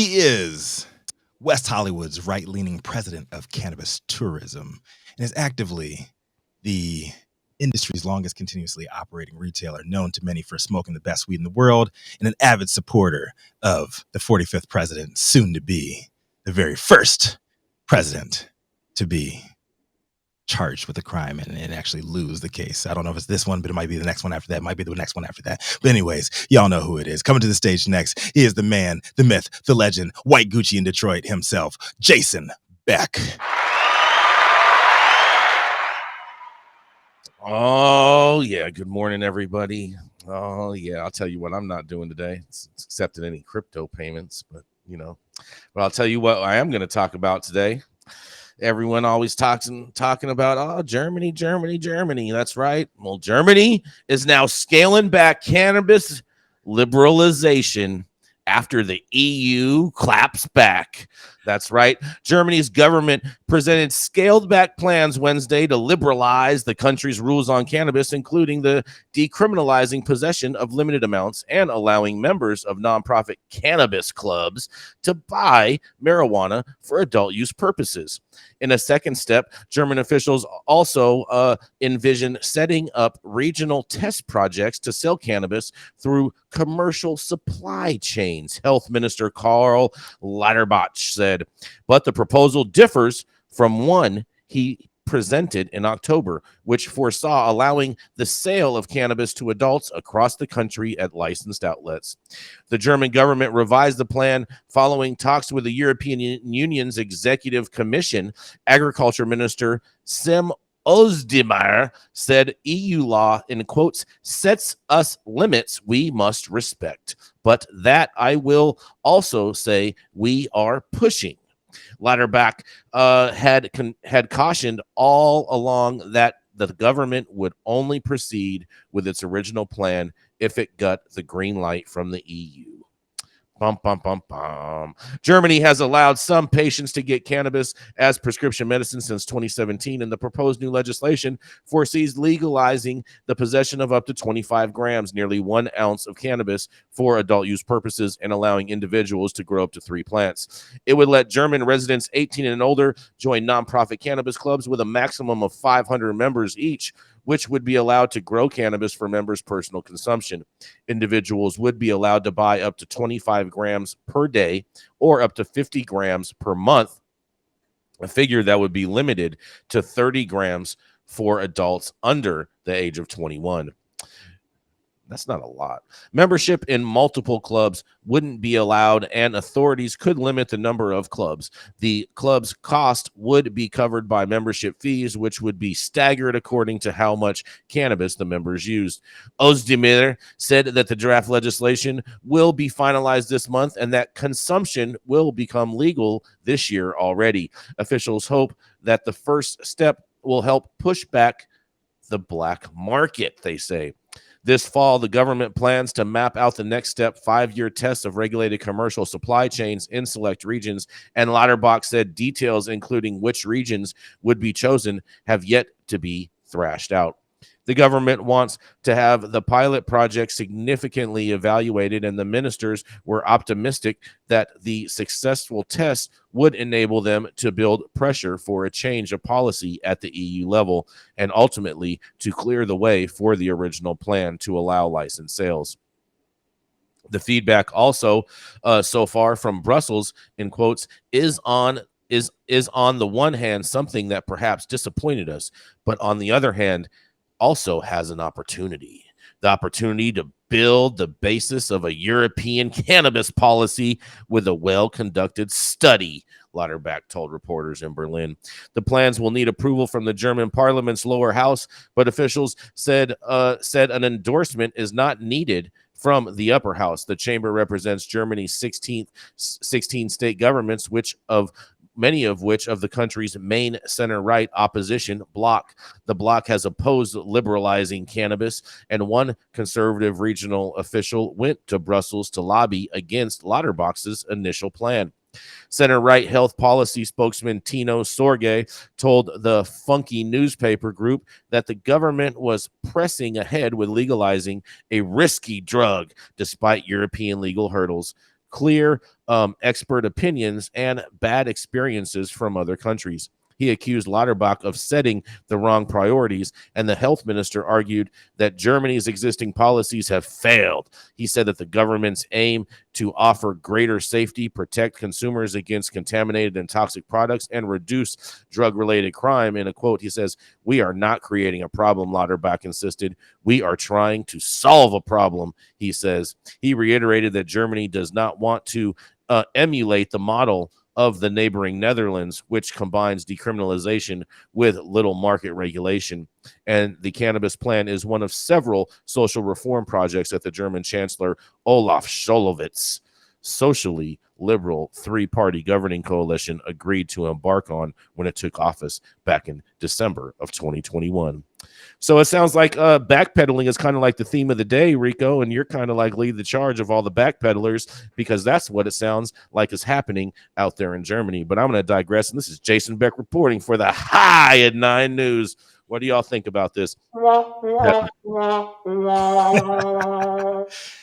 He is West Hollywood's right-leaning president of cannabis tourism and is actively the industry's longest continuously operating retailer, known to many for smoking the best weed in the world, and an avid supporter of the 45th president, soon to be the very first president to be charged with a crime and actually lose the case. I don't know if it's this one, but it might be the next one after that. It might be the next one after that. But anyways, y'all know who it is. Coming to the stage next, he is the man, the myth, the legend, White Gucci in Detroit himself, Jason Beck. Oh, yeah. Good morning, everybody. Oh, yeah. I'll tell you what I'm not doing today. It's accepting any crypto payments, but I'll tell you what I am going to talk about today. Everyone always talking about, Germany. That's right. Well, Germany is now scaling back cannabis liberalization after the EU claps back. That's right. Germany's government presented scaled back plans Wednesday to liberalize the country's rules on cannabis, including the decriminalizing possession of limited amounts and allowing members of nonprofit cannabis clubs to buy marijuana for adult use purposes. In a second step, German officials also envision setting up regional test projects to sell cannabis through commercial supply chains, Health Minister Karl Lauterbach said. But the proposal differs from one he presented in October, which foresaw allowing the sale of cannabis to adults across the country at licensed outlets. The German government revised the plan following talks with the European Union's Executive Commission. Agriculture Minister Sim Ozdemir said EU law, in quotes, sets us limits we must respect. But that I will also say we are pushing. Lauterbach had cautioned all along that the government would only proceed with its original plan if it got the green light from the EU. Bum, bum, bum, bum. Germany has allowed some patients to get cannabis as prescription medicine since 2017, and the proposed new legislation foresees legalizing the possession of up to 25 grams, nearly 1 ounce of cannabis for adult use purposes, and allowing individuals to grow up to 3 plants. It would let German residents 18 and older join nonprofit cannabis clubs with a maximum of 500 members each, which would be allowed to grow cannabis for members' personal consumption. Individuals would be allowed to buy up to 25 grams per day or up to 50 grams per month, a figure that would be limited to 30 grams for adults under the age of 21. That's not a lot. Membership in multiple clubs wouldn't be allowed, and authorities could limit the number of clubs. The club's cost would be covered by membership fees, which would be staggered according to how much cannabis the members used. Ozdemir said that the draft legislation will be finalized this month and that consumption will become legal this year already. Officials hope that the first step will help push back the black market, they say. This fall, the government plans to map out the next step 5-year tests of regulated commercial supply chains in select regions, and Lauterbach said details, including which regions would be chosen, have yet to be thrashed out. The government wants to have the pilot project significantly evaluated, and the ministers were optimistic that the successful tests would enable them to build pressure for a change of policy at the EU level and ultimately to clear the way for the original plan to allow licensed sales. The feedback also so far from Brussels, in quotes, is on the one hand something that perhaps disappointed us, but on the other hand also has an opportunity. The opportunity to build the basis of a European cannabis policy with a well-conducted study, Lauterbach told reporters in Berlin. The plans will need approval from the German parliament's lower house, but officials said an endorsement is not needed from the upper house. The chamber represents Germany's 16 state governments, many of which of the country's main center-right opposition bloc. The bloc has opposed liberalizing cannabis, and one conservative regional official went to Brussels to lobby against Lauterbach's initial plan. Center-right health policy spokesman Tino Sorge told the Funky newspaper group that the government was pressing ahead with legalizing a risky drug despite European legal hurdles. clear expert opinions and bad experiences from other countries. He accused Lauterbach of setting the wrong priorities, and the health minister argued that Germany's existing policies have failed. He said that the government's aim to offer greater safety, protect consumers against contaminated and toxic products, and reduce drug-related crime. In a quote, he says, "We are not creating a problem," Lauterbach insisted. "We are trying to solve a problem," he says. He reiterated that Germany does not want to emulate the model of the neighboring Netherlands, which combines decriminalization with little market regulation. And the cannabis plan is one of several social reform projects that the German Chancellor Olaf Scholz' socially liberal three-party governing coalition agreed to embark on when it took office back in December of 2021. So it sounds like backpedaling is kind of like the theme of the day, Rico, and you're kind of like lead the charge of all the backpedalers, because that's what it sounds like is happening out there in Germany. But I'm going to digress, and this is Jason Beck reporting for the High at 9 News. What do y'all think about this?